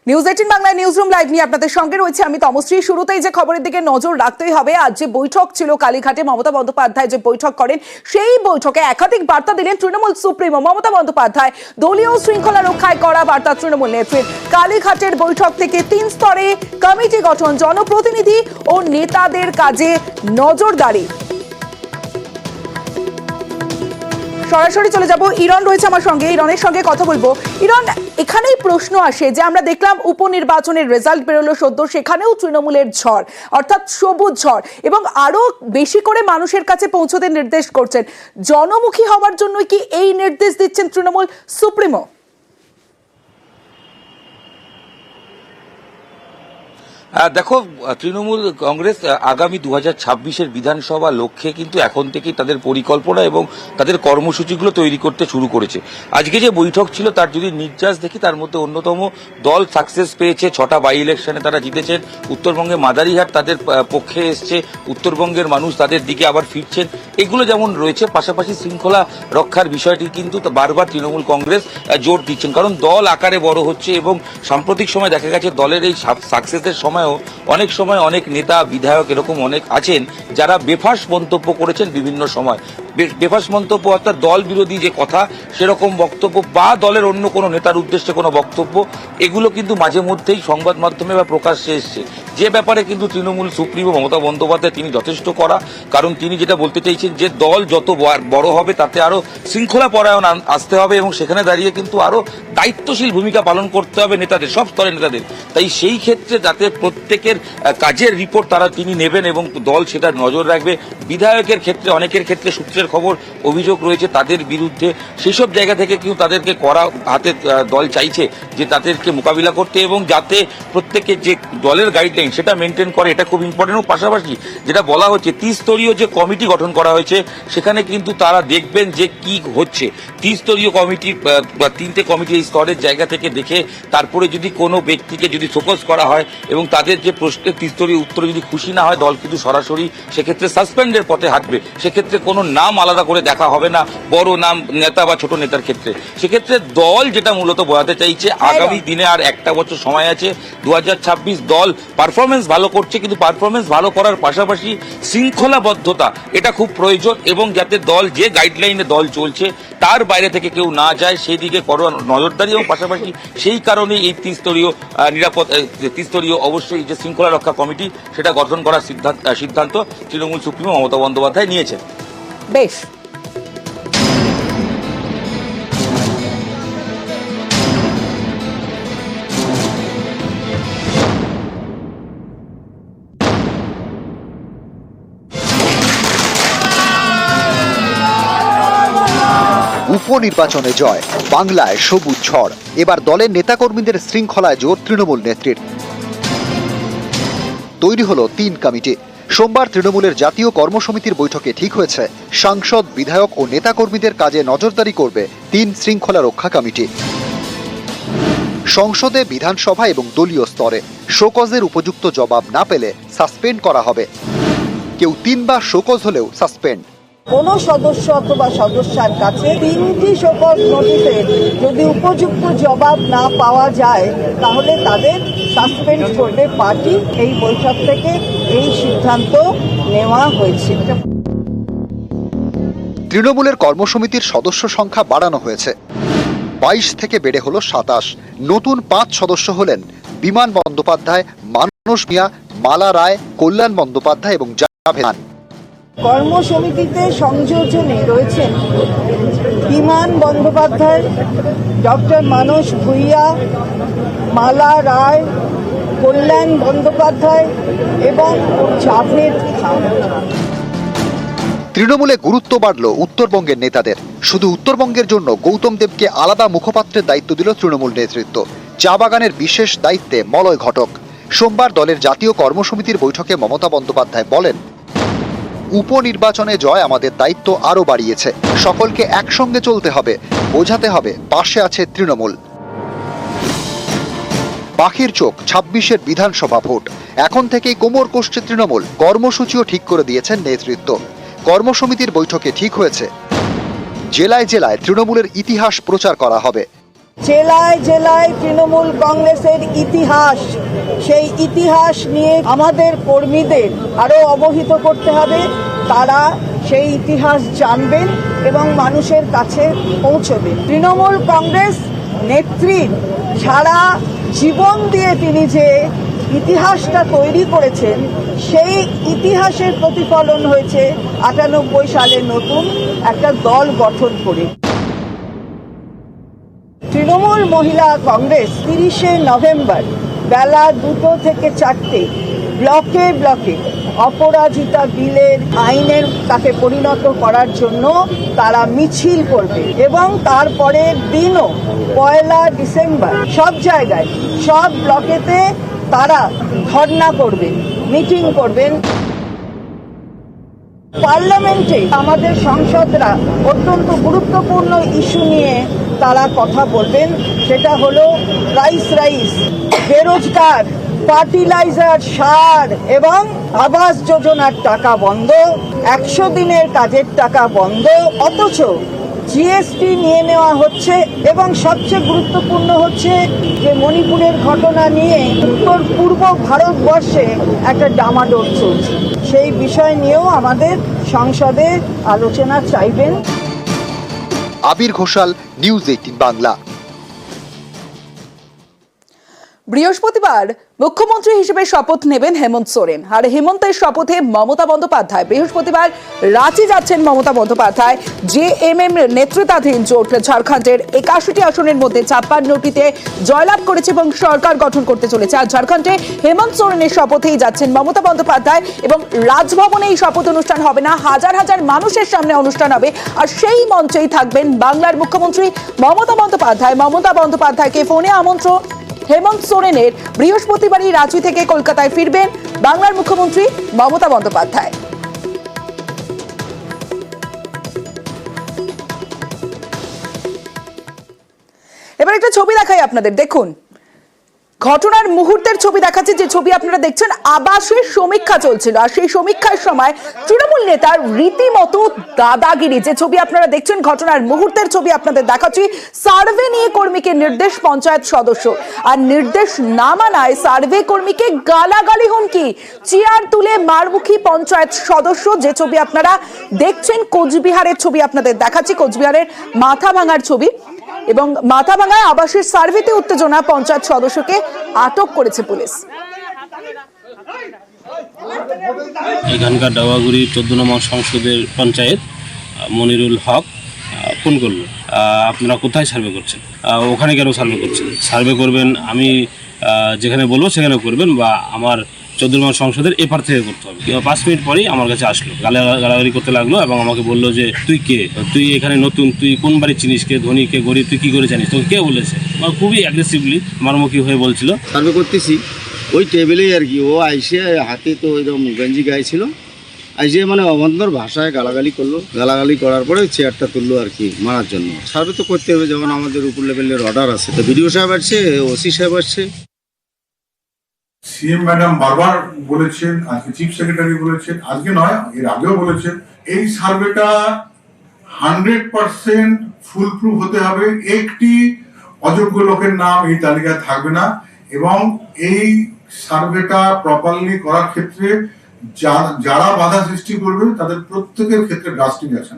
News 18 Bangla newsroom live নিয়ে আপনাদের সঙ্গে রয়েছে আমি তমশ্রী। শুরুতেই যে খবরের দিকে নজর রাখতেই হবে, আজ যে বৈঠক ছিল কালীঘাটে, মমতা বন্দ্যোপাধ্যায় যে বৈঠক করেন, সেই বৈঠকে একাধিক বার্তা দিলেন তৃণমূল সুপ্রিমো মমতা বন্দ্যোপাধ্যায়। দলীয় শৃঙ্খলা রক্ষায় করা বার্তা তৃণমূল নেত্রীর। কালীঘাটের বৈঠক থেকে 3 স্তরে কমিটি গঠন, জনপ্রতিনিধি ও নেতাদের কাজে নজরদারি। সরাসরি চলে যাব, ইরন রয়েছে আমার সঙ্গে, ইরনের সঙ্গে কথা বলবো। ইরন, এখানেই প্রশ্ন আসে যে আমরা দেখলাম উপনির্বাচনের রেজাল্ট বেরোলো সদ্য, সেখানেও তৃণমূলের ঝড়, অর্থাৎ সবুজ ঝড়, এবং আরো বেশি করে মানুষের কাছে পৌঁছতে নির্দেশ করছেন। জনমুখী হওয়ার জন্য কি এই নির্দেশ দিচ্ছেন তৃণমূল সুপ্রিমো? দেখো, তৃণমূল কংগ্রেস আগামী 2026-এর বিধানসভা লক্ষ্যে কিন্তু এখন থেকেই তাদের পরিকল্পনা এবং তাদের কর্মসূচিগুলো তৈরি করতে শুরু করেছে। আজকে যে বৈঠক ছিল তার যদি নির্যাস দেখি, তার মধ্যে অন্যতম দল সাকসেস পেয়েছে, 6টা বাই ইলেকশনে তারা জিতেছেন। উত্তরবঙ্গে মাদারিহাট তাদের পক্ষে এসছে, উত্তরবঙ্গের মানুষ তাদের দিকে আবার ফিরছেন, এগুলো যেমন রয়েছে, পাশাপাশি শৃঙ্খলা রক্ষার বিষয়টি কিন্তু বারবার তৃণমূল কংগ্রেস জোর দিচ্ছেন, কারণ দল আকারে বড় হচ্ছে এবং সাম্প্রতিক সময় দেখা গেছে দলের এই সাকসেসের সময় অনেক সময় অনেক নেতা বিধায়ক এরকম অনেক আছেন যারা বেফাঁস মন্তব্য করেছেন বিভিন্ন সময়। বেফাঁস মন্তব্য অর্থাৎ দল বিরোধী যে কথা সেরকম বক্তব্য বা দলের অন্য কোনো নেতার উদ্দেশ্যে কোনো বক্তব্য, এগুলো কিন্তু মাঝে মধ্যেই সংবাদ মাধ্যমে বা প্রকাশ্যে এসছে, যে ব্যাপারে কিন্তু তৃণমূল সুপ্রিমো মমতা বন্দ্যোপাধ্যায় তিনি যথেষ্ট করা। কারণ তিনি যেটা বলতে চাইছেন যে দল যত বড় হবে তাতে আরো শৃঙ্খলা পরায়ণ আসতে হবে এবং সেখানে দাঁড়িয়ে কিন্তু আরো দায়িত্বশীল ভূমিকা পালন করতে হবে নেতাদের, সব স্তরের নেতাদের। তাই সেই ক্ষেত্রে যাতে প্রত্যেকের কাজের রিপোর্ট তিনি নেবেন এবং দল সেটা নজর রাখবে। বিধায়কের ক্ষেত্রে অনেকের ক্ষেত্রে সূত্রের খবর অভিযোগ রয়েছে তাদের বিরুদ্ধে, সেসব জায়গা থেকে কিন্তু তাদেরকে করা হাতে দল চাইছে যে তাদেরকে মোকাবিলা করতে এবং যাতে প্রত্যেকের যে দলের গাইডলাইন সেটা মেনটেন করে, এটা খুব ইম্পর্টেন্ট। পাশাপাশি যেটা বলা হচ্ছে 30 স্তরীয় যে কমিটি গঠন করা হয়েছে সেখানে কিন্তু তারা দেখবেন যে কি হচ্ছে। 30 স্তরীয় কমিটি বা 3টে কমিটি এই স্তরের জায়গা থেকে দেখে তারপরে যদি কোনো ব্যক্তিকে যদি ফোকাস করা হয় এবং তাদের যে প্রশ্নের 30 স্তরীয় উত্তরে যদি খুশি না হয়, দল কিন্তু সরাসরি সেক্ষেত্রে সাসপেন্ডের পথে হাঁটবে। সেক্ষেত্রে কোনো নাম আলাদা করে দেখা হবে না, বড় নাম নেতা বা ছোট নেতার ক্ষেত্রে। সেক্ষেত্রে দল যেটা মূলত বোঝাতে চাইছে, আগামী দিনে আর একটা বছর সময় আছে, 2026 দল পারফরমেন্স ভালো করছে, কিন্তু পারফরমেন্স ভালো করার পাশাপাশি শৃঙ্খলাবদ্ধতা এটা খুব প্রয়োজন এবং যাতে দল যে গাইডলাইনে দল চলছে তার বাইরে থেকে কেউ না যায় সেই দিকে নজরদারি, এবং পাশাপাশি সেই কারণেই এই 30 স্তরীয় অবশ্যই যে শৃঙ্খলা রক্ষা কমিটি সেটা গঠন করার সিদ্ধান্ত তৃণমূল সুপ্রিমো মমতা বন্দ্যোপাধ্যায় নিয়েছেন। বেশ, উপনির্বাচনে জয়, বাংলায় সবুজ ঝড়। এবার দলের নেতাকর্মীদের শৃঙ্খলায় জোর তৃণমূল নেত্রীর। তৈরি হলো 3 কমিটি। সোমবার তৃণমূলের জাতীয় কর্মসমিতির বৈঠকে ঠিক হয়েছে সাংসদ, বিধায়ক ও নেতাকর্মীদের কাজে নজরদারি করবে 3 শৃঙ্খলা রক্ষা কমিটি। সংসদে, বিধানসভা এবং দলীয় স্তরে শোকজের উপযুক্ত জবাব না পেলে সাসপেন্ড করা হবে। কেউ 3 বার শোকজ হলেও সাসপেন্ড। কোন সদস্য অথবা সদস্যার কাছে 3টি শোকজ নোটিশের যদি উপযুক্ত জবাব না পাওয়া যায় তাহলে তাদের সাসপেন্ড করবে পার্টি। এই বৈঠক থেকে এই সিদ্ধান্ত নেওয়া হয়েছে। তৃণমূলের কর্মসমিতির সদস্য সংখ্যা বাড়ানো হয়েছে, 22 থেকে বেড়ে হলো 27। নতুন 5 সদস্য হলেন বিমান বন্দ্যোপাধ্যায়, মানস মিয়া, মালা রায়, কল্যাণ বন্দ্যোপাধ্যায় এবং জাভেদ। কর্মসমিতিতে সংযোজনে রয়েছেন বিমান বন্দ্যোপাধ্যায়, ডক্টর মানস ভূঁইয়া, মালা রায়, কল্যাণ বন্দ্যোপাধ্যায় এবং জাভেদ খান। তৃণমূলে গুরুত্ব বাড়ল উত্তরবঙ্গের নেতাদের। শুধু উত্তরবঙ্গের জন্য গৌতম দেবকে আলাদা মুখপাত্রের দায়িত্ব দিল তৃণমূল নেতৃত্ব। চা বাগানের বিশেষ দায়িত্বে মলয় ঘটক। সোমবার দলের জাতীয় কর্মসমিতির বৈঠকে মমতা বন্দ্যোপাধ্যায় বলেন, উপনির্বাচনে জয় আমাদের দায়িত্ব আরো বাড়িয়েছে। সকলকে একসঙ্গে চলতে হবে, বোঝাতে হবে পাশে আছে তৃণমূল। পাখির চোখ 26-এর বিধানসভা ভোট। এখন থেকেই কোমর কষছে তৃণমূল। কর্মসূচিও ঠিক করে দিয়েছেন নেতৃত্ব। কর্মসমিতির বৈঠকে ঠিক হয়েছে জেলায় জেলায় তৃণমূলের ইতিহাস প্রচার করা হবে। জেলায় জেলায় তৃণমূল কংগ্রেসের ইতিহাস, সেই ইতিহাস নিয়ে আমাদের কর্মীদের আরো অবহিত করতে হবে। তারা সেই ইতিহাস জানবেন এবং মানুষের কাছে পৌঁছবে। তৃণমূল কংগ্রেস নেত্রীর সারা জীবন দিয়ে তিনি যে ইতিহাসটা তৈরি করেছেন, সেই ইতিহাসের প্রতিফলন হয়েছে ৯৮ সালে নতুন একটা দল গঠন করে। তৃণমূল মহিলা কংগ্রেস ৩০শে নভেম্বর বেলা ২টো থেকে ৪টে ব্লকে ব্লকে অপরাজিতা বিলের আইনের তাকে পরিণত করার জন্য তারা মিছিল করবে এবং তারপরের দিনও ১লা ডিসেম্বর সব জায়গায় সব ব্লকেতে তারা ধর্ণা করবেন, মিটিং করবেন। পার্লামেন্টে আমাদের সাংসদরা অত্যন্ত গুরুত্বপূর্ণ ইস্যু নিয়ে তারা কথা বলবেন। সেটা হলো প্রাইস রাইজ, বেরোজগার, ফার্টিলাইজার, সার এবং আবাস যোজনার টাকা বন্ধ, ১০০ দিনের কাজের টাকা বন্ধ, অথচ জিএসটি নিয়ে নেওয়া হচ্ছে। এবং সবচেয়ে গুরুত্বপূর্ণ হচ্ছে যে মণিপুরের ঘটনা নিয়ে উত্তর পূর্ব ভারতবর্ষে একটা ডামাডোল চলছে, সেই বিষয় নিয়েও আমাদের সংসদে আলোচনা চাইবেন। আবির ঘোষাল, নিউজ ১৮ বাংলা। বৃহস্পতিবার মুখ্যমন্ত্রী হিসেবে শপথ নেবেন হেমন্ত সোরেন। আর হেমন্তের শপথে মমতা বন্দ্যোপাধ্যায় বৃহস্পতিবার রাঁচি যাচ্ছেন। মমতা বন্দ্যোপাধ্যায় জেএমএম নেতৃত্বাধীন জোট ঝাড়খণ্ডের ৮১টি আসনের মধ্যে ৫৬টিতে জয়লাভ করেছে এবং সরকার গঠন করতে চলেছে। আর ঝাড়খণ্ডে হেমন্ত সোরেনের শপথেই যাচ্ছেন মমতা বন্দ্যোপাধ্যায় এবং রাজভবনে এই শপথ অনুষ্ঠান হবে না, হাজার হাজার মানুষের সামনে অনুষ্ঠান হবে। আর সেই মঞ্চেই থাকবেন বাংলার মুখ্যমন্ত্রী মমতা বন্দ্যোপাধ্যায়। মমতা বন্দ্যোপাধ্যায়কে ফোনে আমন্ত্রণ হেমন্ত সোরেনের। বৃহস্পতিবারই রাঁচি থেকে কলকাতায় ফিরবেন বাংলার মুখ্যমন্ত্রী মমতা বন্দ্যোপাধ্যায়। এবার একটা ছবি দেখাই আপনাদের, দেখুন ঘটনার মুহূর্তের ছবি দেখাচ্ছে। যে ছবি আপনারা দেখছেন, আবাসের সমীক্ষা চলছিল আর সেই সমীক্ষার সময় তৃণমূল নেতার রীতিমতো দাদাগিরি। যে ছবি আপনারা দেখছেন ঘটনার মুহূর্তের ছবি আপনাদের দেখাচ্ছি। সার্ভে নিয়ে কর্মীকে নির্দেশ পঞ্চায়েত সদস্য, আর নির্দেশ না মানায় সার্ভে কর্মীকে গালাগালি হুমকি, চেয়ার তুলে মারমুখী পঞ্চায়েত সদস্য। যে ছবি আপনারা দেখছেন কোচবিহারের ছবি আপনাদের দেখাচ্ছি, কোচবিহারের মাথা ভাঙার ছবি। এবং মাথাভাঙায় আবাসের সার্ভেতে উত্তেজনা, পঞ্চায়েত সদস্যকে আটক করেছে পুলিশ। এখানকার ডাওয়াগুড়ি ১৪ নম্বর সংসদের পঞ্চায়েত মনিরুল হক ফোন করলো, আপনারা কোথায় সার্ভে করছেন, ওখানে কেন সার্ভে করছেন, সার্ভে করবেন আমি যেখানে বলবো সেখানে করবেন, বা আমার ১৪ নম্বর সংসদের এপার থেকে করতে হবে। ৫ মিনিট পরেই আমার কাছে আসলো, গালাগালি করতে লাগলো এবং আমাকে বললো যে তুই কে, তুই এখানে নতুন, তুই কোন বাড়ি চিনিস, কে ধনী কে গরিব, তুই কী করে জানিস, তোকে কে বলেছে। আমার খুবই অ্যাগ্রেসিভলি মারমুখী হয়ে বলছিল। সার্ভে করতেছি ওই টেবিলেই আর কি, ও আইসে হাতে তো এরকম গেঞ্জি গায়ে ছিল, আইসে মানে অবন্ধর ভাষায় গালাগালি করলো। গালাগালি করার পরে চেয়ারটা তুললো আর কি মারার জন্য। সার্ভে তো করতে হবে, যখন আমাদের উপর লেভেলের অর্ডার আছে। তো বিডিও সাহেব আসছে, ওসি সাহেব আসছে। সিএম ম্যাডাম বারবার বলেছেন, আজকে চিফ সেক্রেটারি বলেছেন, আজকে নয় এর আগেও বলেছেন, এই সার্ভেটা 100% ফুল প্রুফ হতে হবে। একটি অযোগ্য লোকের নাম এই তালিকায় থাকবে না এবং এই সার্ভেটা প্রপারলি করার ক্ষেত্রে যারা বাধা সৃষ্টি করবে তাদের প্রত্যেকের ক্ষেত্রে ড্রাস্টিক অ্যাকশন।